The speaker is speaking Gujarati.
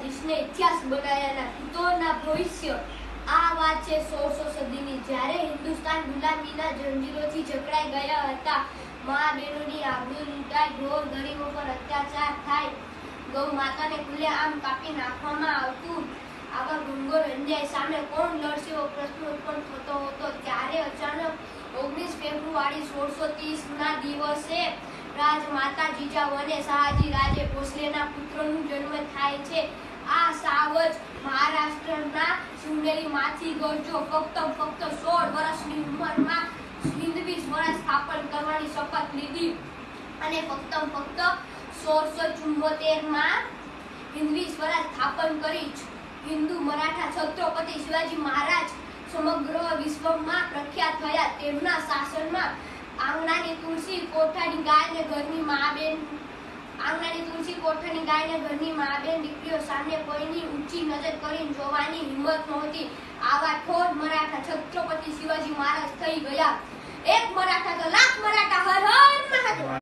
जिसने इतिहास बनाया ना हितोना भविष्य। આ વાત છે 1600 સદીની, જ્યારે હિન્દુસ્તાન ગુલામીના જંજીરોથી જકડાઈ ગયા હતા। મા બહેનોની આબરૂ લૂંટાઈ, ઢોર ગરીબો પર અત્યાચાર થાય, ગૌ માતાને ખુલ્લેઆમ કાપી નાખવામાં આવતું। આવા ઘનઘોર અન્યાય સામે કોણ લડશે એવો પ્રશ્ન ઉત્પન્ન થતો હતો। ત્યારે અચાનક 19 ફેબ્રુઆરી 1630 ના દિવસે રાજમાતા જીજાऊ અને શાહજી રાજે ભોસલેના પુત્રનો જન્મ થાય છે। આ સાવજ મહારાષ્ટ્રના શિવનેરીમાંથી ગરજો ફક્ત 16 વર્ષની ઉંમરમાં હિન્દવી સ્વરાજ સ્થાપન કરવાની શપથ લીધી અને ફક્ત 1674 માં હિન્દવી સ્વરાજ સ્થાપન કરી। હિન્દુ મરાઠા છત્રપતિ શિવાજી મહારાજ સમગ્ર વિશ્વમાં પ્રખ્યાત થયા। તેમના શાસનમાં આંગણાની તુલસી કોઠાની ગાયને ઘરની મા બેન દીકરીઓ સામે કોઈની ઊંચી નજર કરીને જોવાની હિંમત નહોતી। આવા ઠોર મરાઠા છત્રપતિ શિવાજી મહારાજ થઈ ગયા। એક મરાઠા તો લાખ મરાઠા, હર હર મહાદેવ।